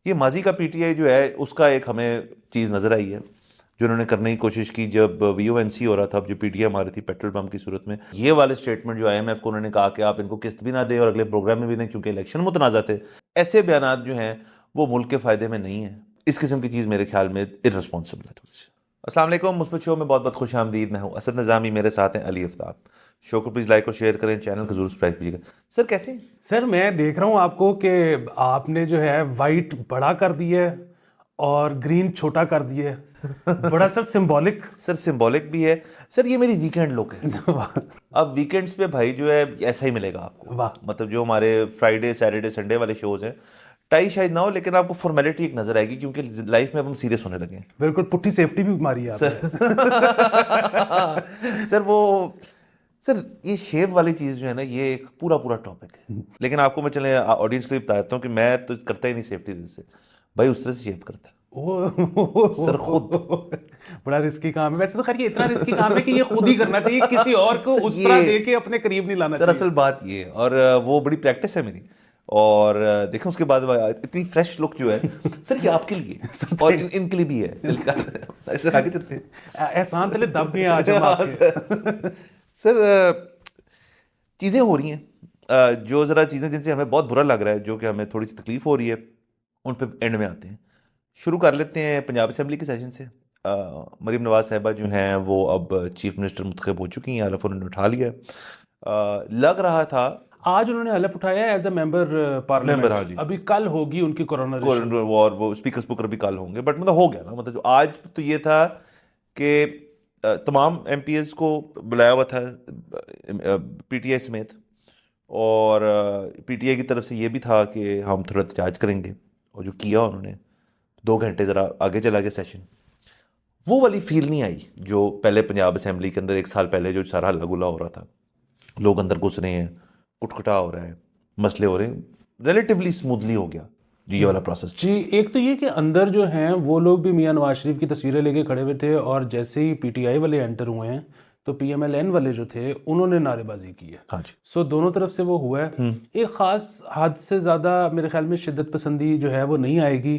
ये माजी का पीटीआई जो है उसका एक हमें चीज़ नज़र आई है जो उन्होंने करने की कोशिश की जब वीओएनसी हो रहा था, जो पीटीआई मारी थी पेट्रोल पंप की सूरत में। ये वाले स्टेटमेंट जो आईएमएफ को उन्होंने कहा कि आप इनको किस्त भी ना दें और अगले प्रोग्राम में भी दें क्योंकि इलेक्शन मुतनाज़ा थे, ऐसे बयान जो हैं वो मुल्क के फ़ायदे में नहीं है। इस किस्म की चीज़ मेरे ख्याल में इररिस्पॉन्सिबल है थोड़ी सी। अस्सलाम वालेकुम, मुस्बत शो में बहुत बहुत खुश आमदीद। मैं हूँ असद निज़ामी, मेरे साथ हैं अली आफ्ताब। शो को प्लीज़ लाइक और शेयर करें, चैनल को जरूर सब्सक्राइब कीजिएगा। सर कैसे हैं? सर मैं देख रहा हूँ आपको कि आपने जो है वाइट बड़ा कर दिया है और ग्रीन छोटा कर दिया है। बड़ा सर सिंबॉलिक। सर सिंबॉलिक भी है सर, ये मेरी वीकेंड लुक है। अब वीकेंड्स पे भाई जो है ऐसा ही मिलेगा आपको। वाह। मतलब जो हमारे फ्राइडे सैटरडे संडे वाले शोज हैं, टाई शायद ना हो लेकिन आपको फॉर्मेलिटी एक नजर आएगी क्योंकि लाइफ में अब हम सीरियस होने लगे हैं। बिल्कुल पुट्ठी सेफ्टी भी मारी है आपने। सर वो सर ये शेव वाली चीज़ जो है ना, ये एक पूरा पूरा टॉपिक है। लेकिन आपको मैं चले ऑडियंस के लिए बताता हूँ कि मैं तो करता ही नहीं सेफ्टी से, भाई उस तरह से शेव करता है सर खुद। बड़ा रिस्की काम है वैसे तो। खैर ये इतना रिस्की काम है कि ये खुद ही करना चाहिए, किसी और को उस तरह दे के अपने करीब नहीं लाना सर चाहिए। असल बात ये है, और वो बड़ी प्रैक्टिस है मेरी। और देखें उसके बाद इतनी फ्रेश लुक जो है सर ये आपके लिए और इनके लिए भी है। चलिए ऐसे आगे चलते हैं। एहसान तले दब गए आज हम आपके। सर चीज़ें हो रही हैं जो ज़रा चीज़ें जिनसे हमें बहुत बुरा लग रहा है, जो कि हमें थोड़ी सी तकलीफ हो रही है, उन पे एंड में आते हैं। शुरू कर लेते हैं पंजाब असेंबली के सेशन से। मरीम नवाज साहिबा जो हैं वो अब चीफ मिनिस्टर मुंतखब हो चुकी हैं, हलफ उन्होंने उठा लिया। लग रहा था आज उन्होंने हलफ उठाया एज अ मेंबर पार्लियामेंट। हाँ जी। अभी कल होगी उनकी कोरोनाइजेशन और वो स्पीकर स्पीकर भी कल होंगे, बट मतलब हो गया ना। मतलब जो आज तो ये था कि तमाम एमपीएस को बुलाया हुआ था पीटीआई समेत, और पीटीआई की तरफ से ये भी था कि हम थोड़ा एहतजाज करेंगे, और जो किया उन्होंने 2 घंटे ज़रा आगे चला गया सेशन। वो वाली फील नहीं आई जो पहले पंजाब असेंबली के अंदर 1 साल पहले जो सारा हल्ला गुल्ला हो रहा था, लोग अंदर घुस रहे हैं, कुटकुटा हो रहा है, मसले हो रहे हैं। रिलेटिवली स्मूथली हो गया जी ये वाला प्रोसेस। जी। एक तो ये कि अंदर जो हैं वो लोग भी मियां नवाज शरीफ की तस्वीरें लेके खड़े हुए थे, और जैसे ही पीटीआई वाले एंटर हुए हैं तो पीएमएलएन वाले जो थे उन्होंने नारेबाजी की है। हाँ जी। सो दोनों तरफ से वो हुआ है। एक खास हद से ज्यादा मेरे ख्याल में शिद्दत पसंदी जो है वो नहीं आएगी,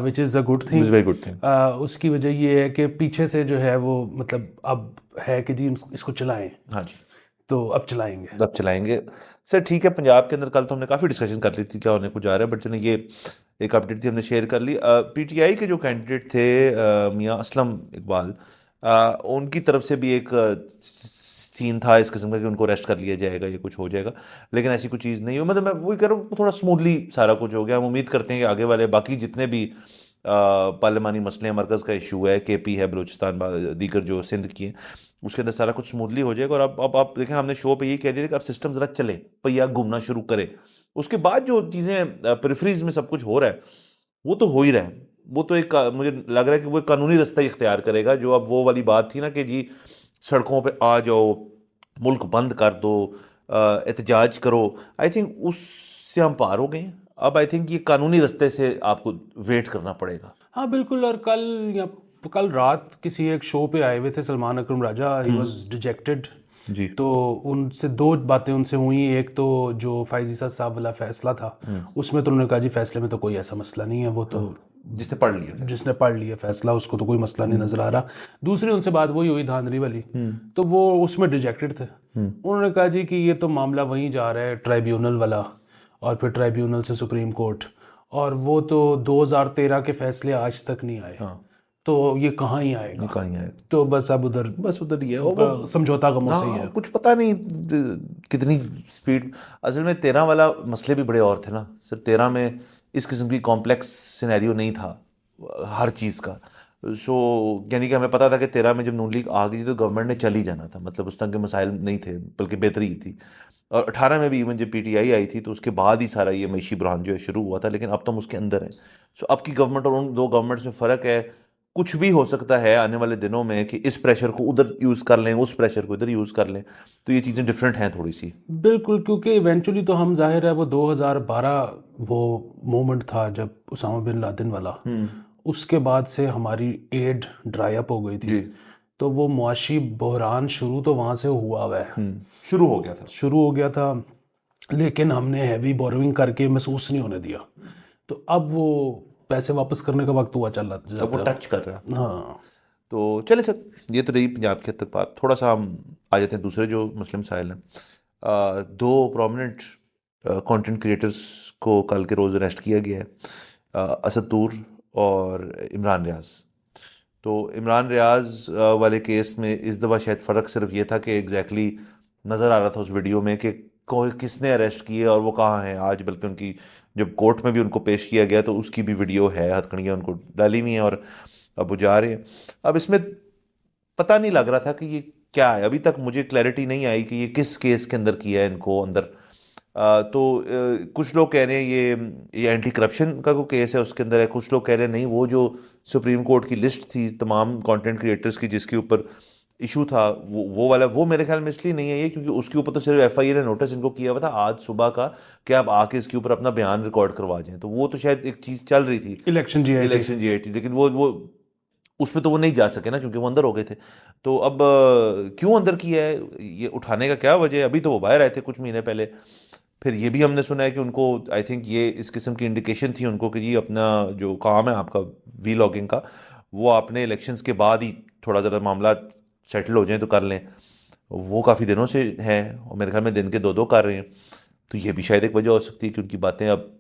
which is a good thing. Very good thing. उसकी वजह ये है कि पीछे से जो है वो मतलब अब है कि जी इसको चलाएं, हाँ जी, तो अब चलाएंगे। अब चलाएंगे। सर ठीक है, पंजाब के अंदर कल तो हमने काफ़ी डिस्कशन कर ली थी क्या होने को जा रहा है, बट चलिए ये एक अपडेट थी, हमने शेयर कर ली। पीटीआई के जो कैंडिडेट थे मियां असलम इकबाल, उनकी तरफ से भी एक सीन था इस किस्म का कि उनको अरेस्ट कर लिया जाएगा, ये कुछ हो जाएगा, लेकिन ऐसी कुछ चीज़ नहीं हुई। मतलब मैं वही कह रहा हूँ, थोड़ा स्मूथली सारा कुछ हो गया। हम उम्मीद करते हैं कि आगे वाले बाकी जितने भी पार्लिमानी मसले हैं, मरकज़ का इशू है, केपी है, बलूचिस्तान, दीगर जो सिंध की हैं, उसके अंदर सारा कुछ स्मूथली हो जाएगा। और अब आप देखें, हमने शो पे यही कह दिया कि अब सिस्टम ज़रा चले, पहिया घूमना शुरू करे। उसके बाद जो चीज़ें पेरिफेरीज में सब कुछ हो रहा है वो तो हो ही रहा है। वो तो एक मुझे लग रहा है कि वो एक कानूनी रास्ता ही इख्तियार करेगा। जो अब वो वाली बात थी ना कि जी सड़कों पे आ जाओ, मुल्क बंद कर दो, एहतजाज करो, आई थिंक उससे हम पार हो गए हैं। अब आई थिंक ये कानूनी रास्ते से आपको वेट करना पड़ेगा। हाँ बिल्कुल। और कल रात किसी एक शो पे आए हुए थे सलमान अकरम राजा, ही वाज डिजेक्टेड जी। तो उनसे 2 बातें उनसे हुई। एक तो जो फायजीसा साहब वाला फैसला था उसमें तो उन्होंने कहा जी फैसले में तो कोई ऐसा मसला नहीं है, वो तो जिसने पढ़ लिया फैसला उसको तो कोई मसला नहीं नजर आ रहा। दूसरी उनसे बात वही हुई धांधली वाली, तो वो उसमें डिजेक्टेड थे। उन्होंने कहा जी कि ये तो मामला वहीं जा रहा है ट्राइब्यूनल वाला, और फिर ट्राइब्यूनल से सुप्रीम कोर्ट, और वो तो 2013 के फैसले आज तक नहीं आए। हाँ। तो ये कहाँ ही आएगा, कहाँ ही आए, तो बस अब उधर ही है। और वो समझौता गमों से ही है। कुछ पता नहीं कितनी स्पीड। असल में 13 वाला मसले भी बड़े और थे ना सर। 13 में इस किस्म की कॉम्प्लेक्स सिनेरियो नहीं था हर चीज़ का। सो यानी कि हमें पता था कि 13 में जब नून लीग आ गई तो गवर्नमेंट ने चल ही जाना था, मतलब उस तरह के मसाइल नहीं थे, बल्कि बेहतरी ही थी। और 18 में भी इवन जब पीटीआई आई थी तो उसके बाद ही सारा ये मईशी बुरहान जो है शुरू हुआ था, लेकिन अब तो हम उसके अंदर हैं। सो अब की गवर्नमेंट और उन 2 गवर्नमेंट्स में फ़र्क है। कुछ भी हो सकता है आने वाले दिनों में कि इस प्रेशर को उधर यूज़ कर लें, उस प्रेशर को इधर यूज़ कर लें, तो ये चीज़ें डिफरेंट हैं थोड़ी सी। बिल्कुल, क्योंकि इवेंचुअली तो हम जाहिर है वो 2012 वो मोमेंट था जब उसामा बिन लादेन वाला, उसके बाद से हमारी एड ड्राई अप हो गई थी। तो वो मुआशी बहरान शुरू तो वहाँ से हुआ हुआ है, शुरू हो गया था, लेकिन हमने हैवी बोरोइंग करके महसूस नहीं होने दिया। तो अब वो पैसे वापस करने का वक्त हुआ चल रहा तो वो टच कर रहा है। हाँ। तो चले सर, ये तो रही पंजाब की हद तक बात। थोड़ा सा हम आ जाते हैं दूसरे जो मुस्लिम साहिल हैं। दो प्रोमिनेंट कंटेंट क्रिएटर्स को कल के रोज़ अरेस्ट किया गया है, असद तूर और इमरान रियाज। तो इमरान रियाज वाले केस में इस दफ़ा शायद फ़र्क सिर्फ ये था कि एग्जैक्टली नज़र आ रहा था उस वीडियो में कि किसने अरेस्ट किए और वो कहाँ हैं आज। बल्कि उनकी जब कोर्ट में भी उनको पेश किया गया तो उसकी भी वीडियो है, हथकड़ियाँ उनको डाली हुई हैं और अब वो जा रहे हैं। अब इसमें पता नहीं लग रहा था कि ये क्या है, अभी तक मुझे क्लैरिटी नहीं आई कि ये किस केस के अंदर किया है इनको अंदर। कुछ लोग कह रहे हैं ये एंटी करप्शन का कोई केस है उसके अंदर है, कुछ लोग कह रहे हैं नहीं वो जो सुप्रीम कोर्ट की लिस्ट थी तमाम कंटेंट क्रिएटर्स की जिसके ऊपर इशू था वो वाला, वो मेरे ख्याल में इसलिए नहीं है ये क्योंकि उसके ऊपर तो सिर्फ एफआईए ने नोटिस इनको किया हुआ था आज सुबह का कि आप आके इसके ऊपर अपना बयान रिकॉर्ड करवा जाएं। तो वो तो शायद एक चीज़ चल रही थी, इलेक्शन जीआईटी, लेकिन वो उसमें तो वो नहीं जा सके ना क्योंकि वो अंदर हो गए थे। तो अब क्यों अंदर किया है, ये उठाने का क्या वजह है? अभी तो वो बाहर आए थे कुछ महीने पहले। फिर ये भी हमने सुना है कि उनको आई थिंक ये इस किस्म की इंडिकेशन थी उनको कि जी अपना जो काम है आपका वीलॉगिंग का वो आपने इलेक्शंस के बाद ही थोड़ा ज़रा मामला सेटल हो जाए तो कर लें। वो काफ़ी दिनों से हैं और मेरे ख्याल में दिन के दो दो कर रहे हैं। तो ये भी शायद एक वजह हो सकती है कि उनकी बातें अब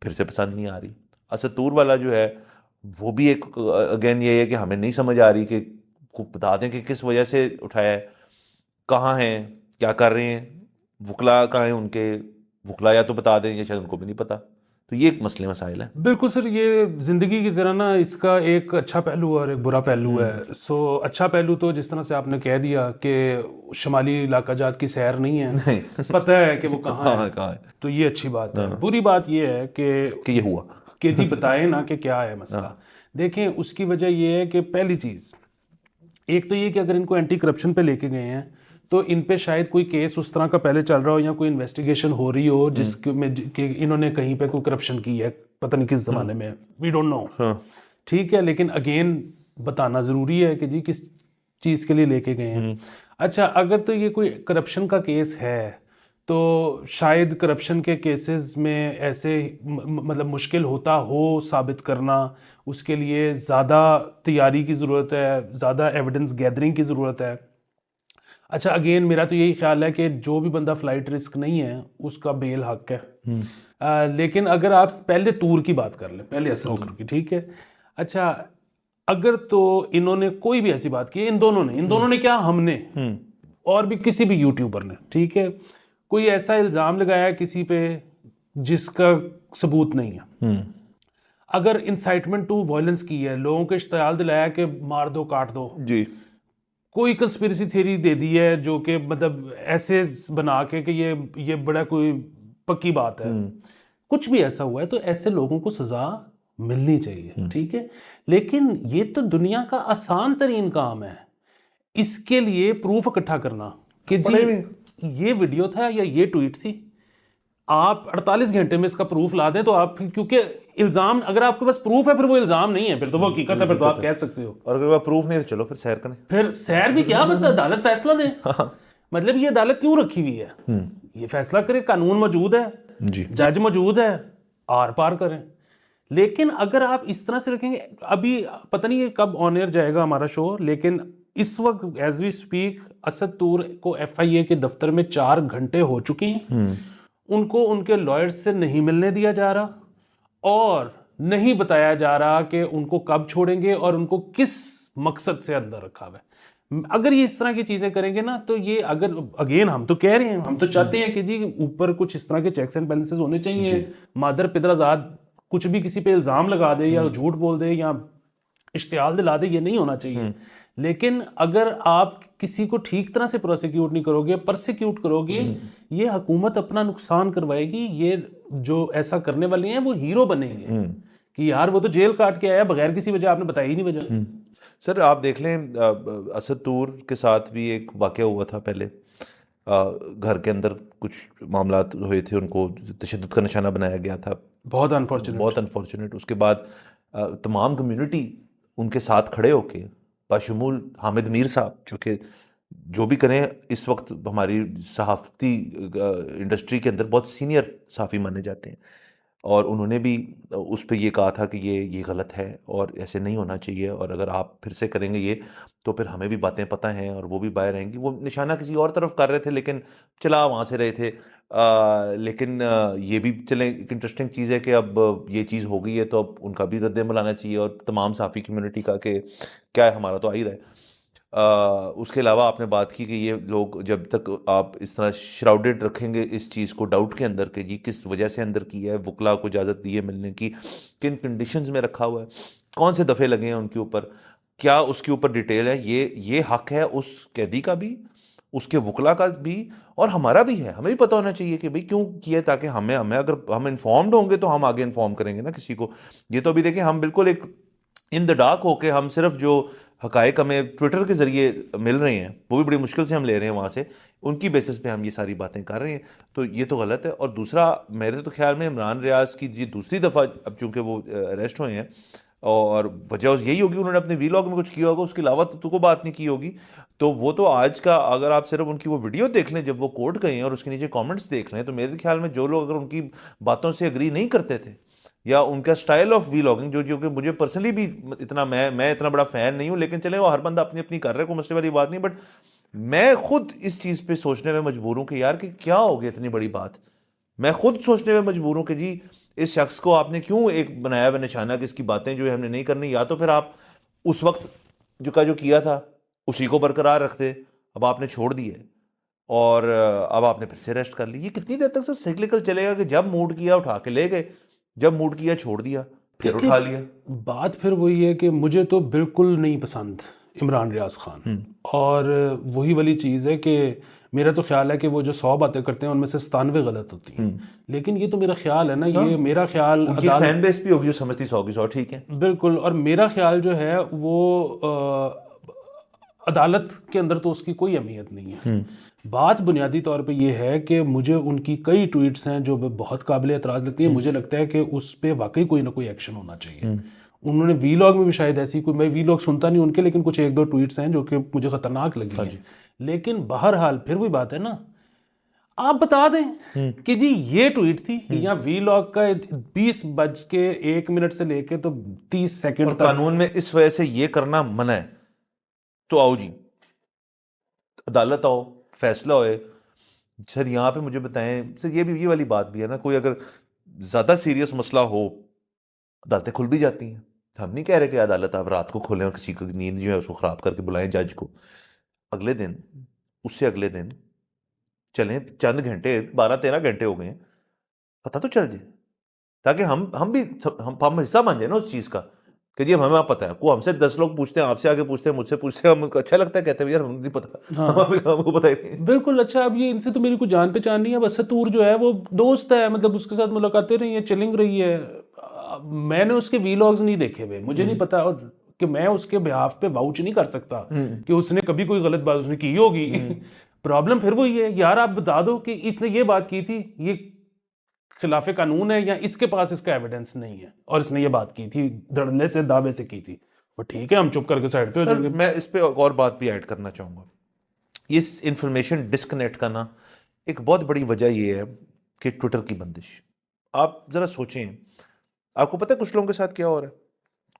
फिर से पसंद नहीं आ रही। असद तूर वाला जो है वो भी एक अगेन ये है कि हमें नहीं समझ आ रही कि को बता दें कि किस वजह से उठाया है, कहाँ हैं, क्या कर रहे हैं, वकला कहाँ हैं उनके, वकला या तो बता दें या शायद उनको भी नहीं पता। तो ये एक मसले मसाइल है। बिल्कुल सर, ये ज़िंदगी की तरह ना इसका एक अच्छा पहलू और एक बुरा पहलू है। सो अच्छा पहलू तो जिस तरह से आपने कह दिया कि शुमाली इलाका जात की सैर नहीं है, नहीं पता है कि वो कहाँ है, कहाँ है, तो ये अच्छी बात है। बुरी बात ये है कि ये हुआ कि जी बताए ना कि क्या है मसला। देखें उसकी वजह ये है कि पहली चीज़ एक तो ये कि अगर इनको एंटी करप्शन पे लेके गए हैं तो इन पे शायद कोई केस उस तरह का पहले चल रहा हो या कोई इन्वेस्टिगेशन हो रही हो जिसके में कि इन्होंने कहीं पे कोई करप्शन की है, पता नहीं किस जमाने में, वी डोंट नो। ठीक है, लेकिन अगेन बताना ज़रूरी है कि जी किस चीज़ के लिए लेके गए हैं। अच्छा, अगर तो ये कोई करप्शन का केस है तो शायद करप्शन के केसेस में ऐसे मतलब मुश्किल होता हो साबित करना, उसके लिए ज़्यादा तैयारी की ज़रूरत है, ज़्यादा एविडेंस गैदरिंग की ज़रूरत है। अच्छा, अगेन मेरा तो यही ख्याल है कि जो भी बंदा फ्लाइट रिस्क नहीं है उसका बेल हक है। लेकिन अगर आप पहले टूर की बात कर लें, पहले असद टूर की, ठीक है। अच्छा, अगर तो इन्होंने कोई भी ऐसी बात की, इन दोनों ने क्या, हमने और भी किसी भी यूट्यूबर ने, ठीक है, कोई ऐसा इल्ज़ाम लगाया किसी पे जिसका सबूत नहीं है, अगर इंसाइटमेंट टू वायलेंस की है, लोगों को इश्तियाल दिलाया कि मार दो काट दो जी, कोई कंस्पिरेसी थ्योरी दे दी है जो कि मतलब ऐसे बना के ये बड़ा कोई पक्की बात है, कुछ भी ऐसा हुआ है तो ऐसे लोगों को सजा मिलनी चाहिए, ठीक है। लेकिन ये तो दुनिया का आसान तरीन काम है, इसके लिए प्रूफ इकट्ठा करना कि जी ये वीडियो था या ये ट्वीट थी, आप 48 घंटे में इसका प्रूफ ला दें तो आप, क्योंकि इल्जाम अगर आपके पास प्रूफ है फिर वो इल्जाम नहीं है, फिर तो वो हकीकत है, फिर तो आप कह सकते हो। और अगर प्रूफ नहीं है तो चलो फिर सैर करें, फिर सैर भी क्या, बस अदालत फैसला दे। मतलब ये अदालत क्यों रखी हुई है, ये फैसला करे, कानून मौजूद है जी, जज मौजूद है, आर पार करें। लेकिन अगर आप इस तरह से रखेंगे, अभी पता नहीं ये कब ऑन एयर जाएगा हमारा शो, लेकिन इस वक्त एज वी स्पीक असद तूर को एफआईए के दफ्तर में 4 घंटे हो चुके हैं, उनको उनके लॉयर्स से नहीं मिलने दिया जा रहा और नहीं बताया जा रहा कि उनको कब छोड़ेंगे और उनको किस मकसद से अंदर रखा हुआ है। अगर ये इस तरह की चीजें करेंगे ना तो ये, अगर अगेन हम तो कह रहे हैं, हम तो चाहते हैं कि जी ऊपर कुछ इस तरह के चेक्स एंड बैलेंसेस होने चाहिए, मादर पिदराजाद कुछ भी किसी पे इल्जाम लगा दे या झूठ बोल दे या इश्तियाल दिला दे, ये नहीं होना चाहिए। लेकिन अगर आप किसी को ठीक तरह से प्रोसिक्यूट नहीं करोगे, परसिक्यूट करोगे, ये हुकूमत अपना नुकसान करवाएगी। ये जो ऐसा करने वाले हैं वो हीरो बनेंगे कि यार वो तो जेल काट के आया बगैर किसी वजह, आपने बताई ही नहीं वजह। सर आप देख लें असद तूर के साथ भी एक वाक़या हुआ था पहले, घर के अंदर कुछ मामला हुए थे, उनको तशद्दुद का निशाना बनाया गया था, बहुत अनफॉर्चुनेट। उसके बाद तमाम कम्युनिटी उनके साथ खड़े होके बाशमूल हामिद मीर साहब, क्योंकि जो भी करें इस वक्त हमारी सहाफ़ती इंडस्ट्री के अंदर बहुत सीनियर सहाफ़ी माने जाते हैं, और उन्होंने भी उस पे ये कहा था कि ये गलत है और ऐसे नहीं होना चाहिए, और अगर आप फिर से करेंगे ये तो फिर हमें भी बातें पता हैं और वो भी बाहर रहेंगी। वो निशाना किसी और तरफ कर रहे थे लेकिन चला वहाँ से रहे थे। लेकिन ये भी चले एक इंटरेस्टिंग चीज़ है कि अब ये चीज़ हो गई है तो अब उनका भी रद्द-ए-अमल आना चाहिए और तमाम सहाफ़ी कम्युनिटी का कि क्या है, हमारा तो आ ही रहा है। उसके अलावा आपने बात की कि ये लोग जब तक आप इस तरह श्राउडेड रखेंगे इस चीज़ को डाउट के अंदर कि जी किस वजह से अंदर किया है, वकला को इजाज़त दी है मिलने की, किन कंडीशंस में रखा हुआ है, कौन से दफ़े लगे हैं उनके ऊपर, क्या उसके ऊपर डिटेल है, ये हक है उस कैदी का भी, उसके वकला का भी और हमारा भी है। हमें भी पता होना चाहिए कि भाई क्यों किया है, ताकि हमें हमें अगर हम इन्फॉर्म्ड होंगे तो हम आगे इन्फॉर्म करेंगे ना किसी को। ये तो अभी देखें हम बिल्कुल एक इन द डार्क होके हम सिर्फ जो हकायक हमें ट्विटर के ज़रिए मिल रहे हैं वो भी बड़ी मुश्किल से हम ले रहे हैं वहाँ से, उनकी बेसिस पे हम ये सारी बातें कर रहे हैं, तो ये तो गलत है। और दूसरा मेरे तो ख्याल में इमरान रियाज की ये दूसरी दफ़ा अब चूंकि वो अरेस्ट हुए हैं और वजह यही होगी उन्होंने अपने वीलॉग में कुछ किया होगा, उसके अलावा तो कोई बात नहीं की होगी। तो वो तो आज का अगर आप सिर्फ उनकी वो वीडियो देख लें जब वो कोर्ट गए हैं और उसके नीचे कमेंट्स देख लें, तो मेरे ख्याल में जो लोग अगर उनकी बातों से एग्री नहीं करते थे या उनका स्टाइल ऑफ वीलॉगिंग जो जो कि मुझे पर्सनली भी इतना मैं इतना बड़ा फैन नहीं हूं, लेकिन चले वो हर बंदा अपनी अपनी कर रहा है, कोई मसले वाली बात नहीं, बट मैं खुद इस चीज़ पे सोचने में मजबूर हूं कि यार कि क्या हो गया इतनी बड़ी बात। मैं खुद सोचने में मजबूर हूं कि जी इस शख्स को आपने क्यों एक बनाया हुआ निशाना कि इसकी बातें जो है हमने नहीं करनी, या तो फिर आप उस वक्त जो किया था उसी को बरकरार रखते, अब आपने छोड़ दिए और अब आपने फिर से रेस्ट कर ली। ये कितनी देर तक सर साइक्लिकल चलेगा कि जब मूड किया उठा के ले गए, जब मूड किया छोड़ दिया, फिर उठा लिया। बात फिर वही है कि मुझे तो बिल्कुल नहीं पसंद इमरान रियाज खान, और वही वाली चीज़ है कि मेरा तो ख्याल है कि वो जो 100 बातें करते हैं उनमें से 97 गलत होती हैं, लेकिन ये तो मेरा ख्याल है ना, ये मेरा ख्याल उनकी फैन बेस भी होगी जो समझती 100 की 100 ठीक है। बिल्कुल, और मेरा ख्याल जो है वो अदालत के अंदर तो उसकी कोई अहमियत नहीं है। बात बुनियादी तौर पे ये है कि मुझे उनकी कई ट्वीट्स हैं जो बहुत काबिल एतराज़ लगती है, मुझे लगता है कि उस पर वाकई कोई ना कोई एक्शन होना चाहिए। उन्होंने वीलॉग में भी शायद ऐसी कोई, मैं वीलॉग सुनता नहीं उनके, लेकिन कुछ एक दो ट्वीट्स हैं जो कि मुझे खतरनाक लगी हैं। लेकिन बहरहाल फिर वही बात है ना, आप बता दें कि जी ये ट्वीट थी या वीलॉग का 20:01 से लेके तो 30 सेकंड तक कानून में इस वजह से ये करना मना है, तो आओ जी अदालत आओ, फैसला होए। सर यहाँ पे मुझे बताएं सर, ये वाली बात भी है ना, कोई अगर ज्यादा सीरियस मसला हो अदालतें खुल भी जाती हैं। हम नहीं कह रहे कि अदालत आप रात को खोलें और किसी की नींद जो है उसको खराब करके बुलाएं जज को, अगले दिन उससे अगले दिन चलें, चंद घंटे 12-13 घंटे हो गए हैं, पता तो चल जाए, ताकि हम भी हम हिस्सा बन जाए ना उस चीज का कि जी हमें आप पता है। को हमसे 10 लोग पूछते हैं, आपसे आगे पूछते हैं, मुझसे पूछते हैं, हमको अच्छा लगता है, कहते हैं यार हमें नहीं पता। हाँ। हमको पता ही नहीं। बिल्कुल। अच्छा, अब ये इनसे तो मेरी कोई जान पहचान नहीं है, बस सतूर जो है वो दोस्त है, मतलब उसके साथ मुलाकातें रही है, चिलिंग रही है। मैंने उसके वीलॉग्स नहीं देखे हुए, मुझे नहीं पता, और कि मैं उसके बिहाफ पे वाउच नहीं कर सकता कि उसने कभी कोई गलत बात उसने की होगी। प्रॉब्लम फिर वही है यार, आप बता दो कि इसने ये बात की थी, ये खिलाफ कानून है या इसके पास इसका एविडेंस नहीं है और इसने ये बात की थी, धड़ल्ले से दावे से की थी, और ठीक है हम चुप करके साइड पे हो जाएंगे। मैं इस पे और बात भी ऐड करना चाहूंगा। इस इंफॉर्मेशन डिस्कनेक्ट करना एक बहुत बड़ी वजह ये है कि ट्विटर की बंदिश। आप जरा सोचें, आपको पता है कुछ लोगों के साथ क्या हो रहा है?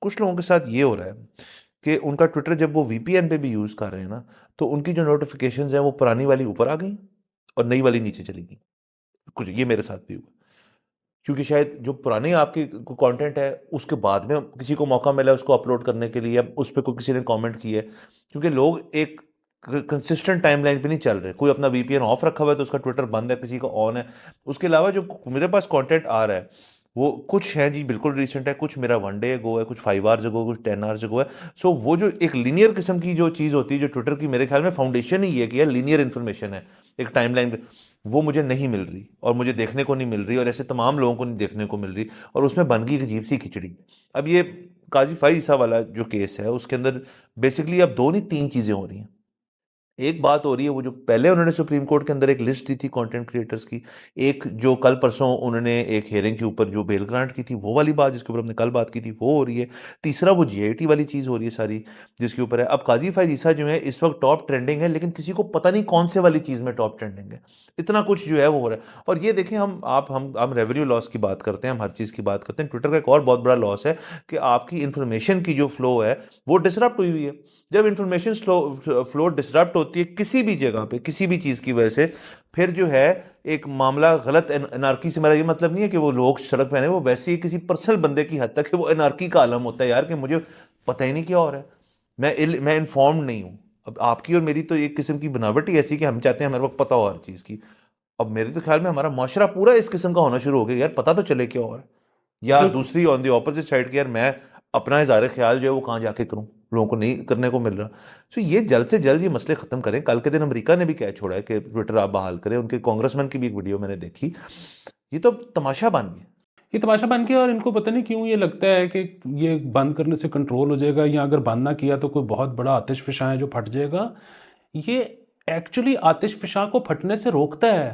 कुछ लोगों के साथ ये हो रहा है कि उनका ट्विटर जब वो वीपीएन पे भी यूज कर रहे हैं ना, तो उनकी जो नोटिफिकेशंस हैं वो पुरानी वाली ऊपर आ गई और नई वाली नीचे चली गई। कुछ ये मेरे साथ भी हुआ, क्योंकि शायद जो पुराने आपके कंटेंट है उसके बाद में किसी को मौका मिला उसको अपलोड करने के लिए, या उस पर कोई किसी ने कमेंट किया है, क्योंकि लोग एक कंसिस्टेंट टाइमलाइन पे नहीं चल रहे। कोई अपना वीपीएन ऑफ रखा हुआ है तो उसका ट्विटर बंद है, किसी का ऑन है। उसके अलावा जो मेरे पास कंटेंट आ रहा है वो कुछ है जी बिल्कुल रिसेंट है, कुछ मेरा 1 डे अगो है, कुछ 5 आवर्स अगो, कुछ 10 आवर्स अगो है। सो वो जो एक लीनियर किस्म की जो चीज़ होती है जो ट्विटर की मेरे ख्याल में फाउंडेशन ही है कि यार लीनियर इन्फॉर्मेशन है एक टाइमलाइन पे, वो मुझे नहीं मिल रही और मुझे देखने को नहीं मिल रही और ऐसे तमाम लोगों को नहीं देखने को मिल रही, और उसमें बन गई एक अजीब सी खिचड़ी। अब ये काजी फाइज ईसा वाला जो केस है उसके अंदर बेसिकली अब 2 नहीं 3 चीज़ें हो रही हैं। एक बात हो रही है, वो जो पहले उन्होंने सुप्रीम कोर्ट के अंदर एक लिस्ट दी थी कंटेंट क्रिएटर्स की, एक जो कल परसों उन्होंने एक हेयरिंग के ऊपर जो बेल ग्रांट की थी वो वाली बात जिसके ऊपर हमने कल बात की थी वो हो रही है, तीसरा वो जीआईटी वाली चीज़ हो रही है सारी जिसके ऊपर है। अब काजी फैज ईसा जो है इस वक्त टॉप ट्रेंडिंग है, लेकिन किसी को पता नहीं कौन से वाली चीज़ में टॉप ट्रेंडिंग है, इतना कुछ जो है वो हो रहा है। और ये देखें, हम रेवेन्यू लॉस की बात करते हैं, हम हर चीज़ की बात करते हैं, ट्विटर का एक और बहुत बड़ा लॉस है कि आपकी इंफॉर्मेशन की जो फ्लो है वो डिसरप्ट हुई हुई है। जब इंफॉर्मेशन फ्लो डिसरप्ट होती है किसी भी जगह पे किसी भी चीज़ की वजह से, फिर जो है एक मामला गलत एनार्की से, मेरा ये मतलब नहीं है कि वो लोग सड़क पे आने, वो वैसे ही किसी पर्सनल बंदे की हद तक है वो एनार्की का आलम होता है यार, कि मुझे पता ही नहीं क्या हो रहा है, मैं इन्फॉर्म्ड नहीं हूँ। अब आपकी और मेरी तो एक किस्म की बनावट ही ऐसी कि हम चाहते हैं हमारे को पता हो हर चीज़ की। अब मेरे तो ख्याल में हमारा माशरा पूरा इस किस्म का होना शुरू हो गया, यार पता तो चले क्या हो रहा है, या दूसरी ऑन द ऑपोजिट साइड की, यार मैं अपना इज़हार ख्याल जो है वो कहाँ जाके करूँ, लोगों को नहीं करने को मिल रहा। सो ये जल्द से जल्द ये मसले ख़त्म करें। कल के दिन अमेरिका ने भी कह छोड़ा है कि ट्विटर आप बहाल करें, उनके कांग्रेसमैन की भी एक वीडियो मैंने देखी। ये तो तमाशा बन गया, ये तमाशा बन गया। और इनको पता नहीं क्यों ये लगता है कि ये बंद करने से कंट्रोल हो जाएगा, या अगर बंद ना किया तो कोई बहुत बड़ा आतिश फिशा है जो फट जाएगा। ये एक्चुअली आतिश फिशा को फटने से रोकता है।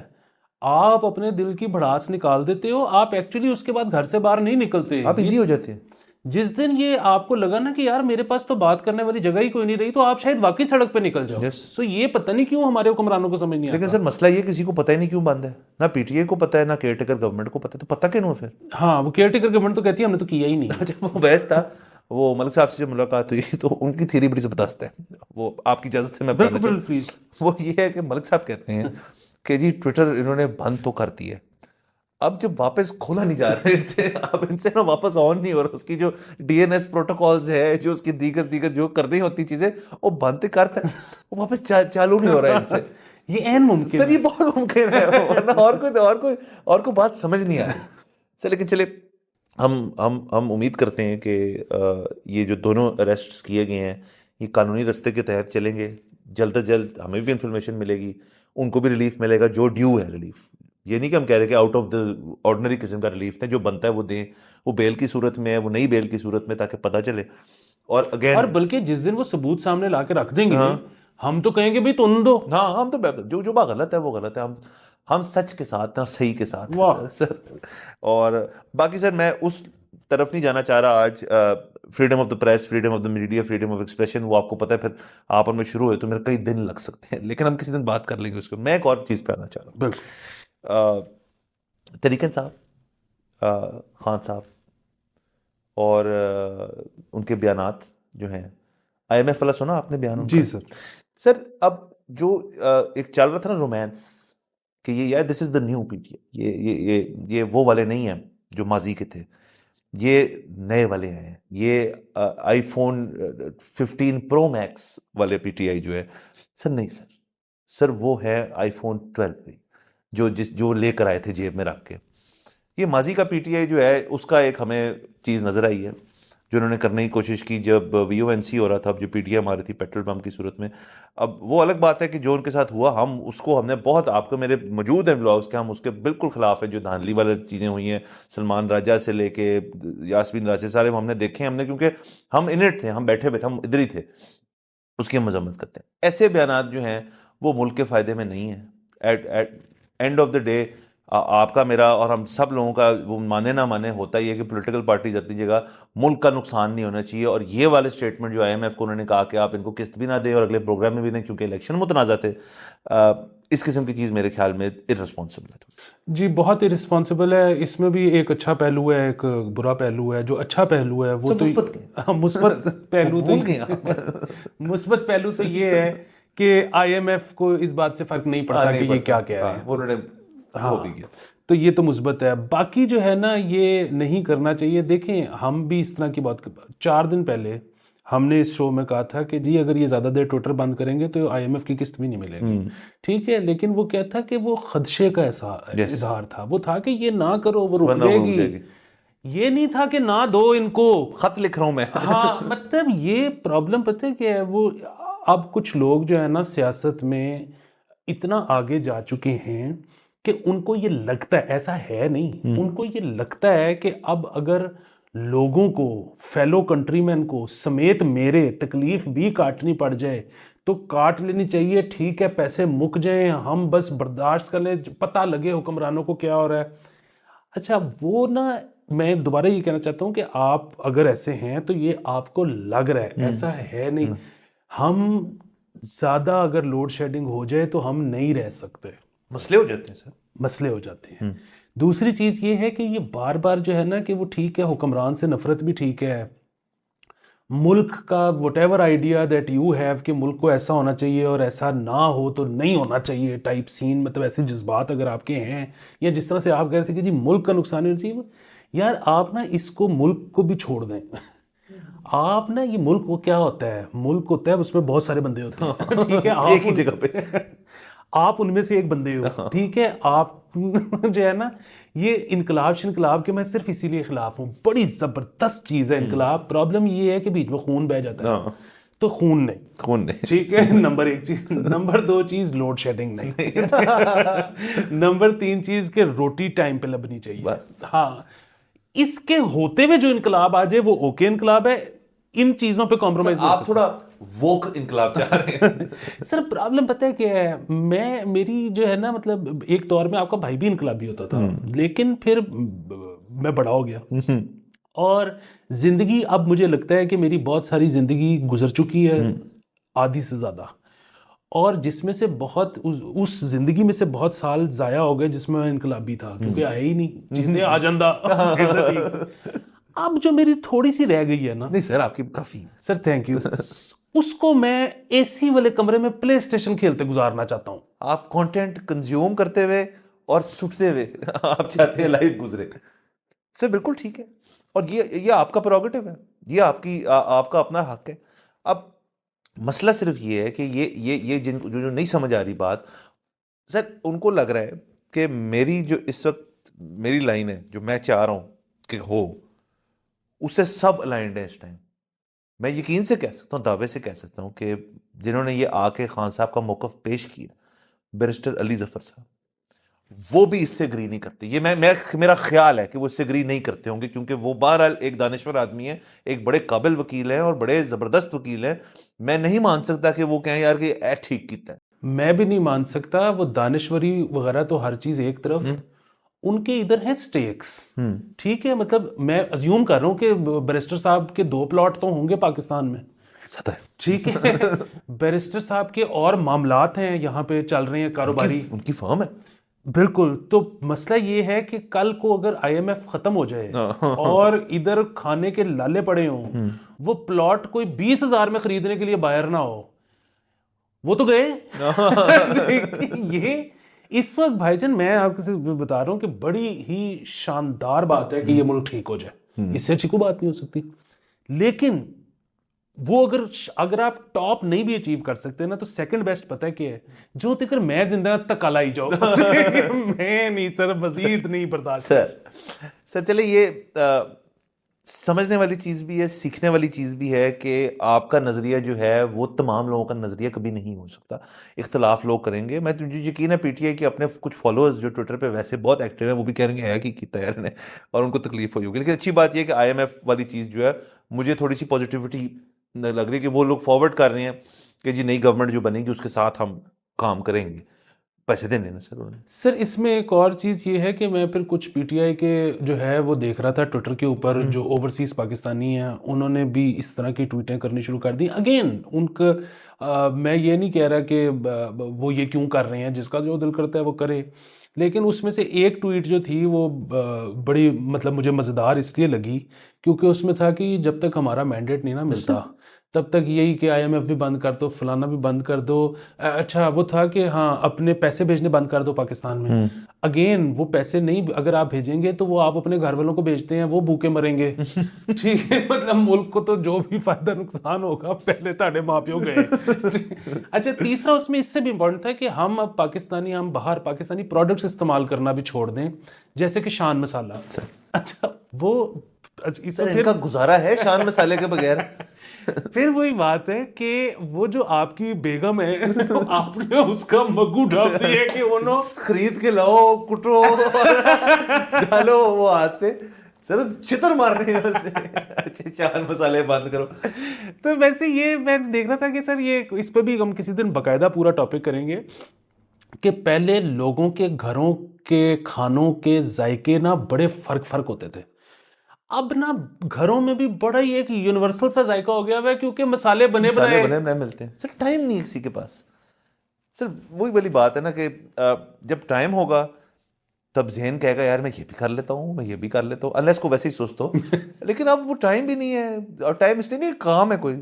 आप अपने दिल की भड़ास निकाल देते हो, आप एक्चुअली उसके बाद घर से बाहर नहीं निकलते। आप इजी हो जाते हैं। जिस दिन ये आपको लगा ना कि यार मेरे पास तो बात करने वाली जगह ही कोई नहीं रही, तो आप शायद वाकई सड़क पे निकल जाओ। तो ये पता नहीं क्यों हमारे हुक्मरानों को समझ नहीं आता। लेकिन सर मसला ये किसी को पता ही नहीं क्यों बंद है, ना पीटीआई को पता है ना केयरटेकर गवर्नमेंट को पता है, तो पता क्यों फिर? हाँ, वो केयरटेकर गवर्नमेंट तो कहती है हमने तो किया ही नहीं। जब वो बहस था, वो मलिक साहब से जब मुलाकात हुई तो उनकी थ्योरी बड़ी जबरदस्त है, वो आपकी इजाजत से मैं बताना बिल्कुल प्लीज। वो ये है कि मलिक साहब कहते हैं कि जी ट्विटर इन्होंने बंद तो कर दिया, अब जब वापस खोला नहीं जा रहा है इनसे, अब इनसे ना वापस ऑन नहीं हो रहा, उसकी जो डीएनएस प्रोटोकॉल्स है, जो उसकी दीगर जो करनी होती चीजें वो बंद करता है, वो वापस चालू नहीं हो रहा है इनसे। ये एन मुमकिन सर ये बहुत मुमकिन है, वरना और कोई बात समझ नहीं आ रही सर। लेकिन चले, हम उम्मीद करते हैं कि ये जो दोनों अरेस्ट्स किए गए हैं ये कानूनी रास्ते के तहत चलेंगे, जल्द से जल्द हमें भी इंफॉर्मेशन मिलेगी, उनको भी रिलीफ मिलेगा जो ड्यू है रिलीफ। ये नहीं कि हम कह रहे कि आउट ऑफ द ऑर्डिनरी किस्म का रिलीफ है, जो बनता है वो दें, वो बेल की सूरत में है, वो नई बेल की सूरत में, ताकि पता चले। और अगेन, और बल्कि जिस दिन वो सबूत सामने ला के रख देंगे, हम तो कहेंगे भाई तुम दो। हाँ, हम तो जो बात गलत है वो गलत है, हम सच के साथ हैं, सही के साथ हैं सर। और बाकी सर मैं उस तरफ नहीं जाना चाह रहा आज, freedom of the press, freedom of the media, freedom of expression, वो आपको पता है फिर आप और मैं शुरू हुए तो मेरे कई दिन लग सकते हैं, लेकिन हम किसी दिन बात कर लेंगे उसको। मैं एक और चीज़ पे आना चाह रहा हूँ, तरीक़न साहब, खान साहब और उनके बयानात जो हैं, IMF वाला सुना आपने बयान उनका? जी सर। सर अब जो एक चल रहा था ना रोमांस कि ये यार this is the new PTI, ये वो वाले नहीं हैं जो माजी के थे, ये नए वाले हैं, ये आईफोन 15 प्रो मैक्स वाले पीटीआई जो है। सर नहीं सर वो है आईफोन 12 जो लेकर आए थे जेब में रख के। ये माजी का पीटीआई जो है उसका एक हमें चीज़ नज़र आई है जो उन्होंने करने की कोशिश की जब VONC हो रहा था, अब जो पीटीआई मारी थी पेट्रोल पंप की सूरत में। अब वो अलग बात है कि जो उनके साथ हुआ, हमने बहुत, आपको मेरे मौजूद हैं व्लॉग्स के, हम उसके बिल्कुल खिलाफ है। जो धांधली वाली चीज़ें हुई हैं, सलमान राजा से लेके यास्मीन राजा, सारे हमने देखे हैं, हमने, क्योंकि हम इन इट थे, हम बैठे हुए थे, हम इधर ही थे, उसकी हम मजम्मत करते हैं। ऐसे बयान जो हैं वो मुल्क के फ़ायदे में नहीं है। At end of the day आपका मेरा और हम सब लोगों का वो माने ना माने होता ही है कि पॉलिटिकल पार्टीज अपनी जगह, मुल्क का नुकसान नहीं होना चाहिए। और ये वाले स्टेटमेंट जो IMF को उन्होंने कहा कि आप इनको किस्त भी ना दें और अगले प्रोग्राम में भी दें क्योंकि इलेक्शन मुतनाज़ा थे, इस किस्म की चीज़ मेरे ख्याल में इररिस्पॉन्सिबल है। जी बहुत इररिस्पॉन्सिबल है। इसमें भी एक अच्छा पहलू है, एक बुरा पहलू है। जो अच्छा पहलू है वो तो मुस्बत पहलू तो मुस्बत पहलू तो ये है कि IMF को इस बात से फर्क नहीं पड़ता कि ये क्या कह रहे हैं। हाँ, तो ये तो मुस्बत है। बाकी जो है ना, ये नहीं करना चाहिए। देखें, हम भी इस तरह की बात 4 दिन पहले हमने इस शो में कहा था कि जी अगर ये ज़्यादा देर ट्विटर बंद करेंगे तो IMF की किस्त भी नहीं मिलेगी। ठीक है, लेकिन वो क्या था कि वो खदशे का इजहार था। वो था कि ये ना करो, वो रुक जाएगी। ये नहीं था कि ना दो इनको, खत लिख रहा हूं मैं। हाँ, मतलब ये प्रॉब्लम पता है क्या है? वो अब कुछ लोग जो है ना सियासत में इतना आगे जा चुके हैं कि उनको ये लगता है, ऐसा है नहीं, उनको ये लगता है कि अब अगर लोगों को, फेलो कंट्रीमैन को समेत मेरे तकलीफ भी काटनी पड़ जाए तो काट लेनी चाहिए। ठीक है, पैसे मुक जाएं, हम बस बर्दाश्त कर लें, पता लगे हुक्मरानों को क्या हो रहा है। अच्छा, वो ना, मैं दोबारा ये कहना चाहता हूँ कि आप अगर ऐसे हैं तो ये आपको लग रहा है, ऐसा है नहीं। हम ज़्यादा अगर लोड शेडिंग हो जाए तो हम नहीं रह सकते, मसले हो जाते हैं सर, मसले हो जाते हैं। दूसरी चीज़ ये है कि ये बार बार जो है ना कि वो ठीक है, हुक्मरान से नफरत भी ठीक है, मुल्क का what ever idea that you have कि मुल्क को ऐसा होना चाहिए और ऐसा ना हो तो नहीं होना चाहिए टाइप सीन, मतलब ऐसे जज्बात अगर आपके हैं, या जिस तरह से आप कह रहे थे कि जी मुल्क का नुकसान नहीं होना चाहिए, यार आप ना इसको मुल्क को भी छोड़ दें। आप ना, ये मुल्क वो क्या होता है, मुल्क होता है उसमें बहुत सारे बंदे होते हैं, ठीक है, आप एक ही जगह पे आप उनमें से एक बंदे हो, ठीक है। आप जो है ना, ये इनकलाब शिनकलाब के मैं सिर्फ इसीलिए खिलाफ हूँ, बड़ी जबरदस्त चीज है इनकलाब। प्रॉब्लम ये है कि बीच में खून बह जाता है, तो खून नहीं, ठीक है, नंबर 1 चीज। नंबर 2 चीज, लोड शेडिंग नहीं। नंबर 3 चीज के रोटी टाइम पे लगनी चाहिए बस। हाँ, इसके होते हुए जो इनकलाब आ जाए वो ओके इनकलाब है, इन चीजों पे कॉम्प्रोमाइज आप थोड़ा वोक इनकलाब चाह रहे हैं। सर प्रॉब्लम पता है क्या है, मेरी जो है ना, मतलब एक दौर में आपका भाई भी इनकलाबी होता था, लेकिन फिर मैं बड़ा हो गया और जिंदगी, अब मुझे लगता है कि मेरी बहुत सारी जिंदगी गुजर चुकी है, आधी से ज्यादा, और जिसमें से बहुत उस जिंदगी में से बहुत साल जाया हो गए जिसमें मैं इनकलाबी था, क्योंकि आया ही नहीं, चीजें आ ਜਾਂਦਾ। अब जो मेरी थोड़ी सी रह गई है ना, नहीं सर, आपकी काफी सर थैंक यू, उसको मैं एसी वाले कमरे में प्ले स्टेशन खेलते गुजारना चाहता हूँ। आप कंटेंट कंज्यूम करते हुए और सुटते हुए आप चाहते हैं लाइफ गुजरे। सर बिल्कुल ठीक है, और ये आपका प्रोगेटिव है, ये आपका अपना हक है। अब मसला सिर्फ ये है कि ये जिनको जो नहीं समझ आ रही बात, सर उनको लग रहा है कि मेरी जो इस वक्त मेरी लाइन है जो मैं चाह रहा हूं कि हो, उससे सब अलाइंड है इस टाइम। मैं यकीन से कह सकता हूँ, दावे से कह सकता हूँ कि जिन्होंने ये आके खान साहब का मौक़िफ़ पेश किया, बैरिस्टर अली ज़फ़र साहब, वो भी इससे एग्री नहीं करते। ये मेरा ख्याल है कि वो इससे एग्री नहीं करते होंगे, क्योंकि वो बहरहाल एक दानिश्वर आदमी है, एक बड़े काबिल वकील हैं और बड़े ज़बरदस्त वकील हैं। मैं नहीं मान सकता कि वो कहें यार कि ए ठीक किया है। मैं भी नहीं मान सकता। वो दानिश्वरी वगैरह तो हर चीज़ एक तरफ, उनके इधर है स्टेक्स, ठीक है, मतलब मैं अज्यूम कर रहा हूँ कि बैरिस्टर साहब के 2 प्लॉट तो होंगे पाकिस्तान में, ठीक है। बैरिस्टर साहब के और मामलात हैं यहाँ पे चल रहे हैं, कारोबारी, उनकी फर्म है, बिल्कुल। तो मसला ये है कि कल को अगर IMF खत्म हो जाए और इधर खाने के लाले पड़े हों, वो प्लॉट कोई 20,000 में खरीदने के लिए बायर ना हो, वो तो गए। ये इस वक्त भाईजान मैं आपको बता रहा हूं कि बड़ी ही शानदार बात है कि ये मुल्क ठीक हो जाए, इससे अच्छी कोई बात नहीं हो सकती। लेकिन वो अगर आप टॉप नहीं भी अचीव कर सकते ना, तो सेकंड बेस्ट पता है क्या है, जो तक मैं जिंदा तक काला ही जाओ। मैं नहीं सर, मजीद नहीं बर्दाश्त। सर चले, ये समझने वाली चीज़ भी है, सीखने वाली चीज़ भी है कि आपका नज़रिया जो है वो तमाम लोगों का नज़रिया कभी नहीं हो सकता। इख्तलाफ लोग करेंगे। मैं मुझे यकीन है PTI के अपने कुछ फॉलोअर्स जो ट्विटर पे वैसे बहुत एक्टिव हैं, वो भी कहेंगे है कि तैयार है, और उनको तकलीफ हुई होगी। लेकिन अच्छी बात यह है कि IMF वाली चीज़ जो है, मुझे थोड़ी सी पॉजिटिविटी लग रही है कि वो लोग फॉरवर्ड कर रहे हैं कि जी नई गवर्नमेंट जो बनेगी उसके साथ हम काम करेंगे। पैसे देने ना सर उन्हें। सर इसमें एक और चीज़ ये है कि मैं फिर कुछ PTI के जो है वो देख रहा था ट्विटर के ऊपर, जो ओवरसीज़ पाकिस्तानी हैं, उन्होंने भी इस तरह की ट्वीटें करनी शुरू कर दी। अगेन उनका मैं ये नहीं कह रहा कि वो ये क्यों कर रहे हैं, जिसका जो दिल करता है वो करे, लेकिन उसमें से एक ट्वीट जो थी वो बड़ी मतलब मुझे मज़ेदार इसलिए लगी क्योंकि उसमें था कि जब तक हमारा मैंडेट नहीं ना मिलता तब तक यही कि IMF भी बंद कर दो, फलाना भी बंद कर दो। अच्छा वो था कि हाँ अपने पैसे भेजने बंद कर दो पाकिस्तान में। अगेन वो पैसे नहीं अगर आप भेजेंगे तो वो आप अपने घर वालों को भेजते हैं, वो भूखे मरेंगे। ठीक है, मतलब मुल्क को तो जो भी फायदा नुकसान होगा पहले ताड़े माँ प्यो गए। अच्छा तीसरा उसमें इससे भी इम्पोर्टेंट था कि हम अब हम बाहर पाकिस्तानी प्रोडक्ट्स इस्तेमाल करना भी छोड़ दें, जैसे कि शान मसाला। अच्छा वो इनका गुजारा है शान मसाले के बगैर। फिर वही बात है कि वो जो आपकी बेगम है तो आपने उसका मग्गू ढाप दिया कि उन्होंने खरीद के लाओ, कुटो, डालो वो हाथ से। सर चितर मार रहे हैं उससे। अच्छे चाल मसाले बंद करो। तो वैसे ये मैं देख रहा था कि सर ये इस पर भी हम किसी दिन बकायदा पूरा टॉपिक करेंगे कि पहले लोगों के घरों के खानों के जायके ना बड़े फर्क होते थे। अब ना घरों में भी बड़ा ही एक यूनिवर्सल सा जायका हो गया हुआ है, क्योंकि मसाले बने बनाए मिलते हैं सर। टाइम नहीं है किसी के पास सर। वही वाली बात है ना कि जब टाइम होगा तब जहन कहेगा यार मैं ये भी कर लेता हूँ, मैं ये भी कर लेता हूँ, अनलेस को वैसे ही सोचता हो। लेकिन अब वो टाइम भी नहीं है। और टाइम इसलिए नहीं, काम है कोई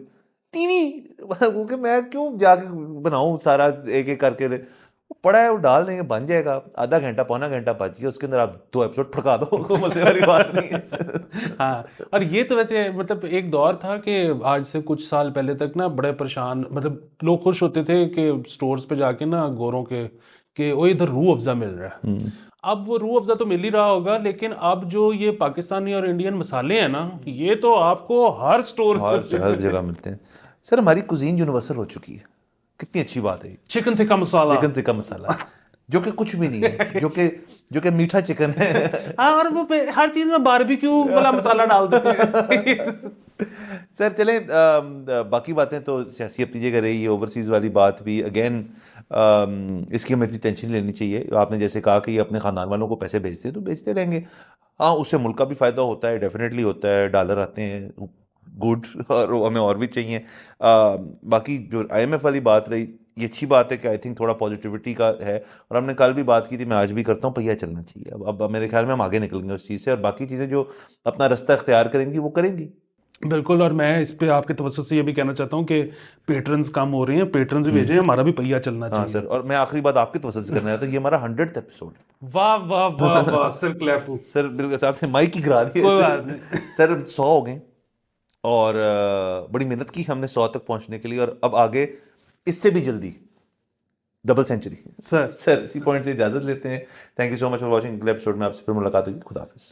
टीवी, क्योंकि मैं क्यों जाके बनाऊँ सारा एक एक करके। वो पड़ा है, वो डाल देंगे, बन जाएगा। आधा घंटा पौना घंटा बच गया, उसके अंदर आप 2 एपिसोड फड़का दो। मजे वाली बात नहीं है। हाँ, और ये तो वैसे मतलब एक दौर था कि आज से कुछ साल पहले तक ना बड़े परेशान, मतलब लोग खुश होते थे कि स्टोर्स पे जाके ना गोरों के वो इधर रूह अफ़ज़ा मिल रहा है। अब वो रूह अफ़ज़ा तो मिल ही रहा होगा, लेकिन अब जो ये पाकिस्तानी और इंडियन मसाले हैं ना, ये तो आपको हर स्टोर हर जगह मिलते हैं सर। हमारी कुजीन यूनिवर्सल हो चुकी है। कितनी अच्छी बात है। चिकन टिक्का मसाला, चिकन टिक्का मसाला जो कि कुछ भी नहीं है, जो कि मीठा चिकन है। हाँ, और वो हर चीज में बारबेक्यू वाला मसाला डाल देते हैं। सर चलें, बाकी बातें तो सियासी अपनी जगह रही है। ओवरसीज़ वाली बात भी अगेन इसकी हमें इतनी टेंशन लेनी चाहिए। आपने जैसे कहा कि ये अपने ख़ानदान वालों को पैसे भेजते हैं तो भेजते रहेंगे। हाँ, उससे मुल्क का भी फ़ायदा होता है, डेफिनेटली होता है। डॉलर आते हैं, गुड, और हमें और भी चाहिए। बाकी जो IMF वाली बात रही, ये अच्छी बात है कि आई थिंक थोड़ा पॉजिटिविटी का है। और हमने कल भी बात की थी, मैं आज भी करता हूँ, पहिया चलना चाहिए। अब मेरे ख्याल में हम आगे निकलेंगे उस चीज़ से, और बाकी चीज़ें जो अपना रास्ता इख्तियार करेंगी वो करेंगी। बिल्कुल। और मैं इस पे आपके तवज्जुह से ये भी कहना चाहता हूँ कि पेट्रन्स कम हो रहे हैं, पेट्रन्स भी भेजें, हमारा भी पहिया चलना हाँ चाहिए। सर, और मैं आखिरी बात आपकी तवज्जुह से करना चाहता हूँ, ये हमारा 100th एपिसोड। वाह वाह वाह वाह, सर क्लैपू। सर बिल्कुल, साहब ने माइक ही गिरा दी है। कोई बात नहीं सर 100 हो गए, और बड़ी मेहनत की हमने 100 तक पहुंचने के लिए, और अब आगे इससे भी जल्दी डबल सेंचुरी। सर सर इसी पॉइंट से इजाजत लेते हैं। Thank you so much for watching. अगले एपिसोड में आपसे फिर मुलाकात होगी। खुदा हाफिज़।